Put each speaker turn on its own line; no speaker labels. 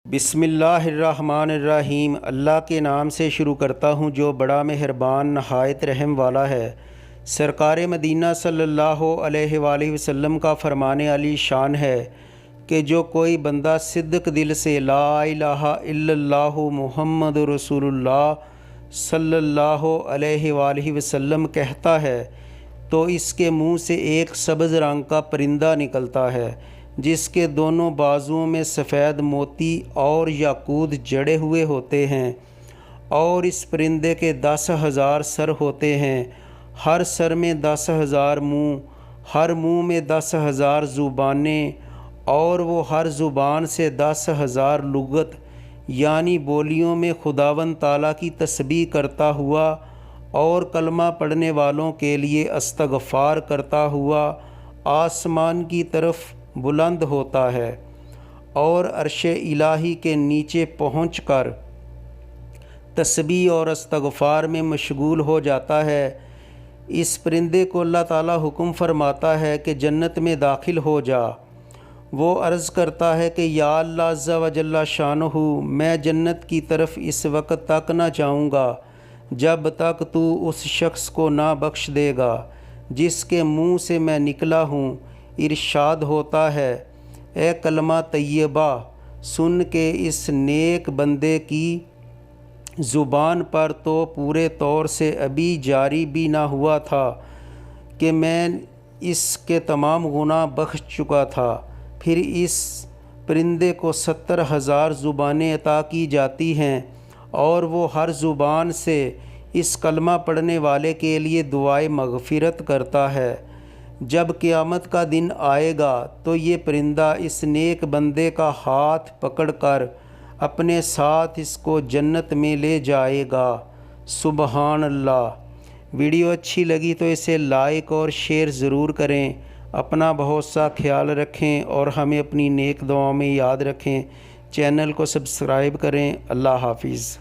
بسم اللہ الرحمن الرحیم۔ اللہ کے نام سے شروع کرتا ہوں جو بڑا مہربان نہایت رحم والا ہے۔ سرکار مدینہ صلی اللہ علیہ وآلہ وسلم کا فرمان علی شان ہے کہ جو کوئی بندہ صدق دل سے لا الہ الا اللہ محمد رسول اللہ صلی اللہ علیہ وآلہ وسلم کہتا ہے تو اس کے منہ سے ایک سبز رنگ کا پرندہ نکلتا ہے جس کے دونوں بازوؤں میں سفید موتی اور یاقوت جڑے ہوئے ہوتے ہیں، اور اس پرندے کے 10,000 سر ہوتے ہیں، ہر سر میں 10,000 منہ، ہر منہ میں 10,000 زبانیں، اور وہ ہر زبان سے 10,000 لغت یعنی بولیوں میں خداوند تعالیٰ کی تسبیح کرتا ہوا اور کلمہ پڑھنے والوں کے لیے استغفار کرتا ہوا آسمان کی طرف بلند ہوتا ہے اور عرش الہی کے نیچے پہنچ کر تسبیح اور استغفار میں مشغول ہو جاتا ہے۔ اس پرندے کو اللہ تعالیٰ حکم فرماتا ہے کہ جنت میں داخل ہو جا۔ وہ عرض کرتا ہے کہ یا اللہ عز و جل شانہ، میں جنت کی طرف اس وقت تک نہ جاؤں گا جب تک تو اس شخص کو نہ بخش دے گا جس کے منہ سے میں نکلا ہوں۔ ارشاد ہوتا ہے، اے کلمہ طیبہ سن کے اس نیک بندے کی زبان پر تو پورے طور سے ابھی جاری بھی نہ ہوا تھا کہ میں اس کے تمام گناہ بخش چکا تھا۔ پھر اس پرندے کو 70,000 زبانیں عطا کی جاتی ہیں اور وہ ہر زبان سے اس کلمہ پڑھنے والے کے لیے دعائے مغفرت کرتا ہے۔ جب قیامت کا دن آئے گا تو یہ پرندہ اس نیک بندے کا ہاتھ پکڑ کر اپنے ساتھ اس کو جنت میں لے جائے گا۔ سبحان اللہ۔ ویڈیو اچھی لگی تو اسے لائک اور شیئر ضرور کریں۔ اپنا بہت سا خیال رکھیں اور ہمیں اپنی نیک دعاؤں میں یاد رکھیں۔ چینل کو سبسکرائب کریں۔ اللہ حافظ۔